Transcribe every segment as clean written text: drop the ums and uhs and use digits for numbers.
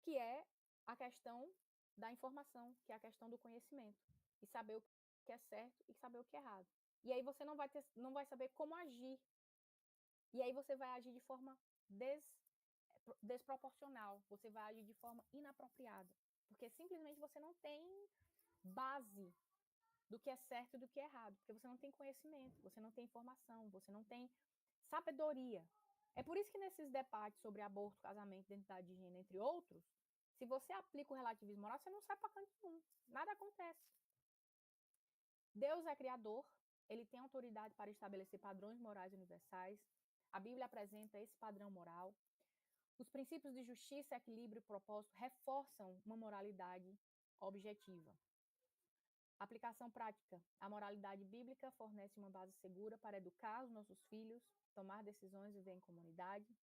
que é a questão da informação, que é a questão do conhecimento, e saber o que é certo e saber o que é errado. E aí você não vai saber como agir. E aí você vai agir de forma desproporcional, você vai agir de forma inapropriada, porque simplesmente você não tem base do que é certo e do que é errado, porque você não tem conhecimento, você não tem informação, você não tem sabedoria. É por isso que nesses debates sobre aborto, casamento, identidade de gênero, entre outros, se você aplica o relativismo moral, você não sai para canto nenhum, nada acontece. Deus é criador, ele tem autoridade para estabelecer padrões morais universais, a Bíblia apresenta esse padrão moral. Os princípios de justiça, equilíbrio e propósito reforçam uma moralidade objetiva. Aplicação prática. A moralidade bíblica fornece uma base segura para educar os nossos filhos, tomar decisões e viver em comunidade.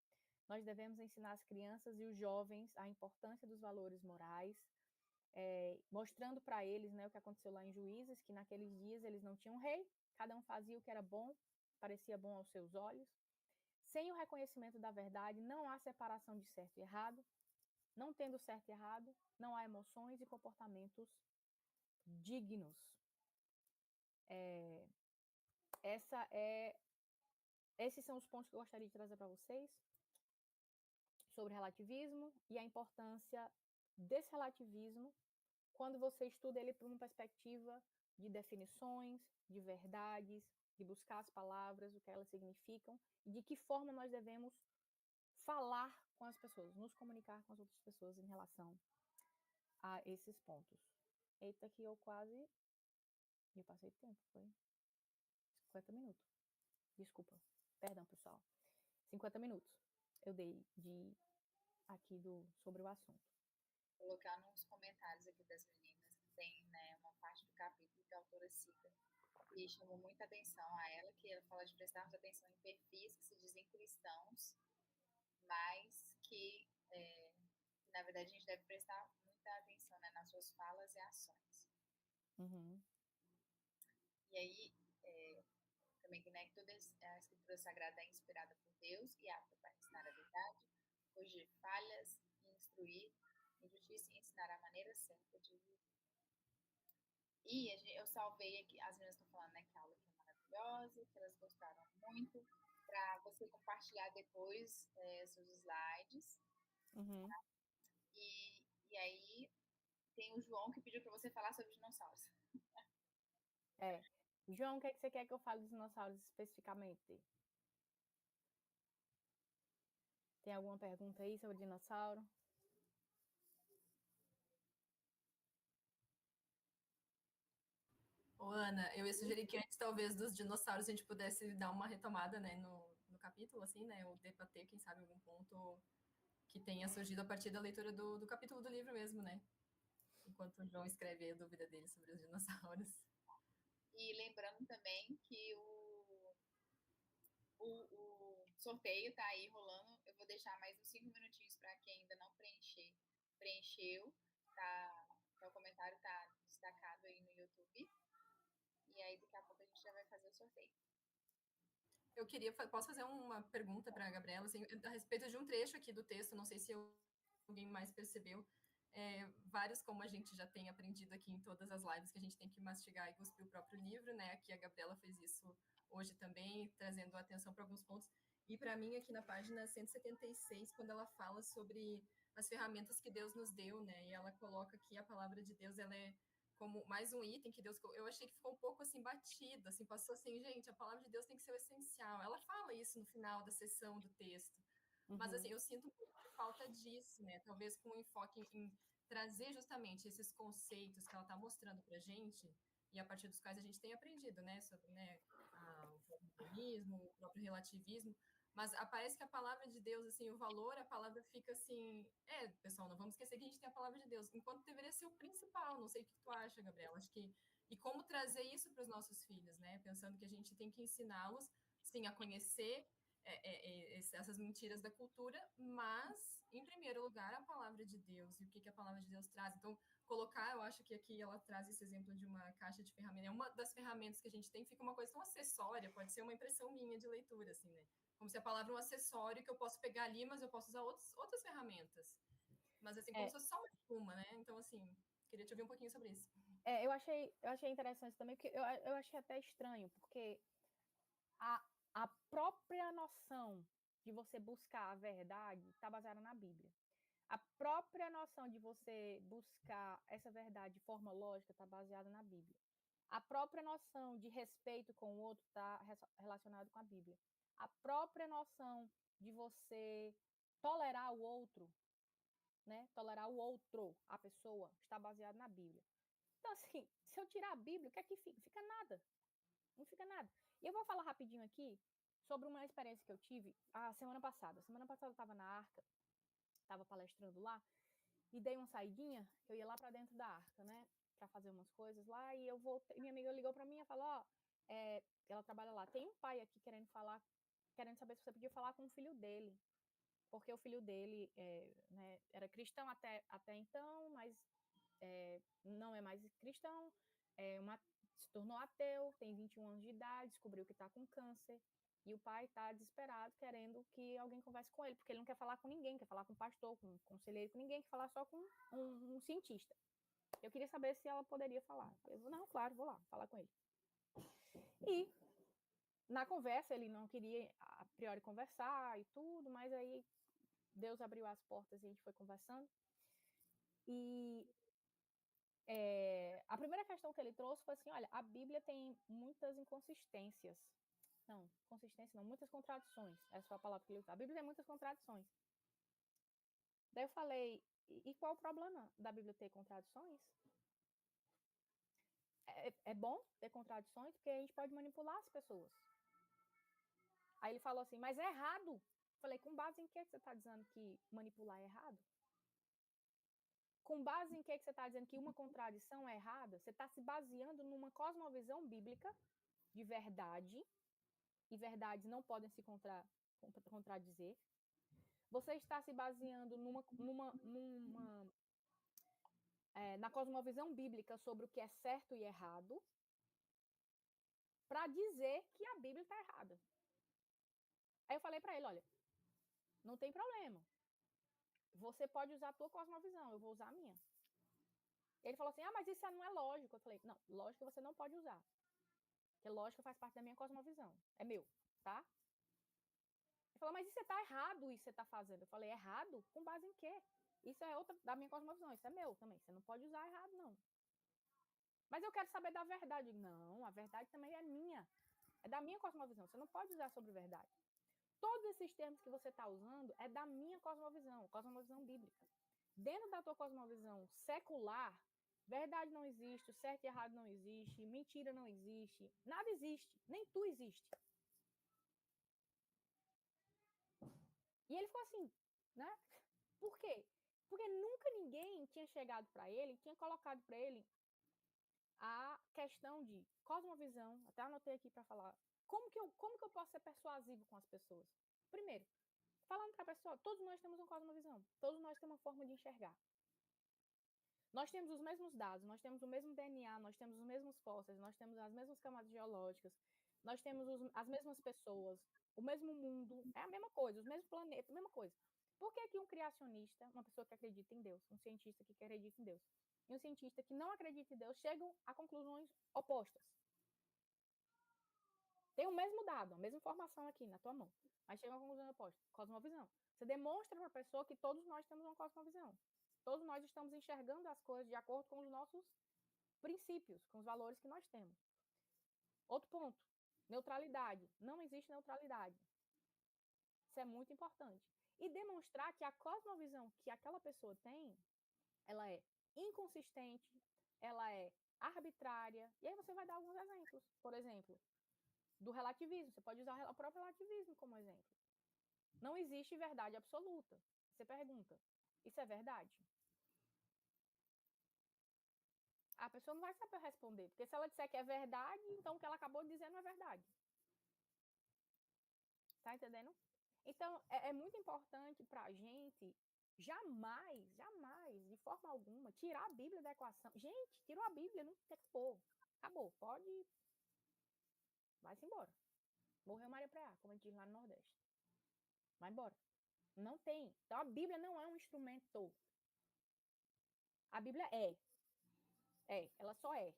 Nós devemos ensinar as crianças e os jovens a importância dos valores morais, mostrando para eles, né, o que aconteceu lá em Juízes, que naqueles dias eles não tinham rei, cada um fazia o que era bom, parecia bom aos seus olhos. Sem o reconhecimento da verdade, não há separação de certo e errado. Não tendo certo e errado, não há emoções e comportamentos dignos. Esses são os pontos que eu gostaria de trazer para vocês sobre relativismo e a importância desse relativismo quando você estuda ele por uma perspectiva de definições, de verdades, de buscar as palavras, o que elas significam e de que forma nós devemos falar com as pessoas, nos comunicar com as outras pessoas em relação a esses pontos. Eita, que eu passei tempo, foi 50 minutos. Desculpa, perdão, pessoal. 50 minutos eu dei sobre o assunto. Colocar nos comentários aqui das meninas que tem, né, uma parte do capítulo que a autora cita e chamou muita atenção a ela, que ela fala de prestarmos atenção em perfis que se dizem cristãos, mas que na verdade a gente deve prestar muita atenção, né, nas suas falas e ações. Uhum. E aí também que, né, que toda a escritura sagrada é inspirada por Deus e apta para ensinar a verdade, corrigir falhas e instruir em justiça e ensinar a maneira certa de viver. E eu salvei aqui, as meninas estão falando, né, que a aula aqui é maravilhosa, que elas gostaram muito, para você compartilhar depois seus slides. Uhum. E aí tem o João que pediu para você falar sobre dinossauros. João, o que você quer que eu fale dos dinossauros especificamente? Tem alguma pergunta aí sobre dinossauro? Ô, Ana, eu ia sugerir que antes, talvez, dos dinossauros, a gente pudesse dar uma retomada, né, no capítulo, assim, né, ou debater, quem sabe, algum ponto que tenha surgido a partir da leitura do capítulo do livro mesmo, né? Enquanto o João escreve a dúvida dele sobre os dinossauros. E lembrando também que o sorteio está aí rolando. Eu vou deixar mais uns 5 minutinhos para quem ainda não preencheu. O comentário está destacado aí no YouTube. E aí, daqui a pouco, a gente já vai fazer o sorteio. Posso fazer uma pergunta para a Gabriela, assim, a respeito de um trecho aqui do texto, não sei se alguém mais percebeu. Vários, como a gente já tem aprendido aqui em todas as lives, que a gente tem que mastigar e cuspir o próprio livro, né? Aqui a Gabriela fez isso hoje também, trazendo atenção para alguns pontos. E para mim, aqui na página 176, quando ela fala sobre as ferramentas que Deus nos deu, né? E ela coloca que a palavra de Deus, ela é como mais um item que Deus... Eu achei que ficou um pouco assim batido, assim, passou assim, gente, a palavra de Deus tem que ser o essencial. Ela fala isso no final da sessão do texto. Mas, assim, eu sinto um pouco de falta disso, né? Talvez com um enfoque em trazer justamente esses conceitos que ela está mostrando para a gente e a partir dos quais a gente tem aprendido, né? Sobre, né, o modernismo, o próprio relativismo. Mas parece que a palavra de Deus, assim, o valor, a palavra fica assim... pessoal, não vamos esquecer que a gente tem a palavra de Deus, enquanto deveria ser o principal. Não sei o que tu acha, Gabriela. Acho que... E como trazer isso para os nossos filhos, né? Pensando que a gente tem que ensiná-los, sim, a conhecer essas mentiras da cultura, mas, em primeiro lugar, a palavra de Deus e o que a palavra de Deus traz. Então, eu acho que aqui ela traz esse exemplo de uma caixa de ferramentas. É uma das ferramentas que a gente tem, fica uma coisa tão acessória, pode ser uma impressão minha de leitura, assim, né? Como se a palavra é um acessório que eu posso pegar ali, mas eu posso usar outras ferramentas. Mas assim, como se fosse só uma, né? Então, assim, queria te ouvir um pouquinho sobre isso. Eu achei interessante também, porque eu achei até estranho, porque a própria noção de você buscar a verdade está baseada na Bíblia. A própria noção de você buscar essa verdade de forma lógica está baseada na Bíblia. A própria noção de respeito com o outro está relacionada com a Bíblia. A própria noção de você tolerar o outro, né? Tolerar o outro, a pessoa, está baseada na Bíblia. Então, assim, se eu tirar a Bíblia, o que é que fica? Fica nada. Não fica nada. E eu vou falar rapidinho aqui sobre uma experiência que eu tive a semana passada. Semana passada eu estava na Arca, estava palestrando lá, e dei uma saidinha, eu ia lá para dentro da Arca, né, para fazer umas coisas lá, e eu voltei, minha amiga ligou para mim e falou, ela trabalha lá, tem um pai aqui querendo saber se você podia falar com o filho dele, porque o filho dele né, era cristão até então, mas não é mais cristão, se tornou ateu, tem 21 anos de idade, descobriu que está com câncer, e o pai está desesperado, querendo que alguém converse com ele, porque ele não quer falar com ninguém, quer falar com o pastor, com um conselheiro, com ninguém, quer falar só com um cientista. Eu queria saber se ela poderia falar. Eu falei, não, claro, vou lá falar com ele. E na conversa, ele não queria a priori conversar e tudo, mas aí Deus abriu as portas e a gente foi conversando. E a primeira questão que ele trouxe foi assim, olha, a Bíblia tem muitas inconsistências. Não, consistência não, muitas contradições. Essa foi a palavra que ele usou. A Bíblia tem muitas contradições. Daí eu falei, e qual o problema da Bíblia ter contradições? É bom ter contradições, porque a gente pode manipular as pessoas. Aí ele falou assim, mas é errado. Falei, com base em que você está dizendo que manipular é errado? Com base em que você está dizendo que uma contradição é errada? Você está se baseando numa cosmovisão bíblica de verdade, e verdades não podem se contradizer. Você está se baseando na cosmovisão bíblica sobre o que é certo e errado, para dizer que a Bíblia está errada. Aí eu falei para ele, olha, não tem problema. Você pode usar a tua cosmovisão, eu vou usar a minha. Ele falou assim, mas isso não é lógico. Eu falei, não, lógica você não pode usar. Porque lógica faz parte da minha cosmovisão. É meu, tá? Ele falou, mas isso está errado, isso você está fazendo. Eu falei, errado? Com base em quê? Isso é outra da minha cosmovisão, isso é meu também. Você não pode usar errado, não. Mas eu quero saber da verdade. Não, a verdade também é minha. É da minha cosmovisão. Você não pode usar sobre verdade. Todos esses termos que você está usando é da minha cosmovisão bíblica. Dentro da tua cosmovisão secular, verdade não existe, certo e errado não existe, mentira não existe, nada existe, nem tu existe. E ele ficou assim, né? Por quê? Porque nunca ninguém tinha chegado para ele, tinha colocado para ele a questão de cosmovisão, até anotei aqui para falar, como que eu posso ser persuasivo com as pessoas? Primeiro, falando para a pessoa, todos nós temos uma cosmovisão, todos nós temos uma forma de enxergar. Nós temos os mesmos dados, nós temos o mesmo DNA, nós temos os mesmos fósseis, nós temos as mesmas camadas geológicas, nós temos as mesmas pessoas, o mesmo mundo, é a mesma coisa, os mesmos planetas, a mesma coisa. Por que um criacionista, uma pessoa que acredita em Deus, um cientista que acredita em Deus, e um cientista que não acredita em Deus chegam a conclusões opostas? Tem o mesmo dado, a mesma informação aqui na tua mão, mas chegam a conclusões opostas. Cosmovisão. Você demonstra para a pessoa que todos nós temos uma cosmovisão. Todos nós estamos enxergando as coisas de acordo com os nossos princípios, com os valores que nós temos. Outro ponto, neutralidade. Não existe neutralidade. Isso é muito importante. E demonstrar que a cosmovisão que aquela pessoa tem, ela é inconsistente, ela é arbitrária. E aí você vai dar alguns exemplos. Por exemplo, do relativismo. Você pode usar o próprio relativismo como exemplo. Não existe verdade absoluta. Você pergunta, isso é verdade? A pessoa não vai saber responder, porque se ela disser que é verdade, então o que ela acabou de dizer não é verdade. Tá entendendo? Então, é muito importante para a gente jamais, de forma alguma, tirar a Bíblia da equação. Gente, tirou a Bíblia, não acabou. Acabou, pode... Vai-se embora. Morreu Maria Preá, como a gente diz lá no Nordeste. Vai embora. Não tem. Então, a Bíblia não é um instrumento. A Bíblia é. Ela só é.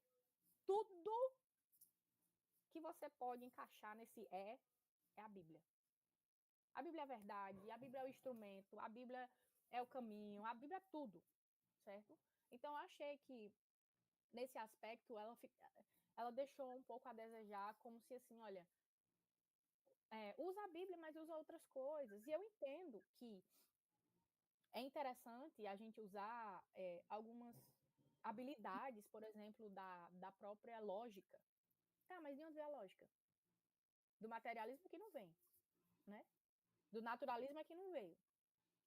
Tudo que você pode encaixar nesse é a Bíblia. A Bíblia é a verdade, a Bíblia é o instrumento, a Bíblia é o caminho, a Bíblia é tudo, certo? Então, eu achei que, nesse aspecto, ela deixou um pouco a desejar, como se assim, olha, usa a Bíblia, mas usa outras coisas. E eu entendo que é interessante a gente usar algumas habilidades, por exemplo, da própria lógica. Tá, mas de onde vem a lógica? Do materialismo que não vem, né? Do naturalismo é que não veio.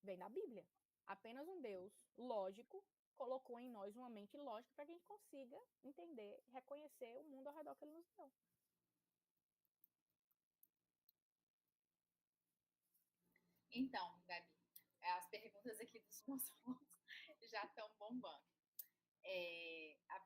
Vem da Bíblia. Apenas um Deus lógico colocou em nós uma mente lógica para que a gente consiga entender, reconhecer o mundo ao redor que ele nos deu. Então, Gabi, as perguntas aqui dos meus alunos já estão bombando. A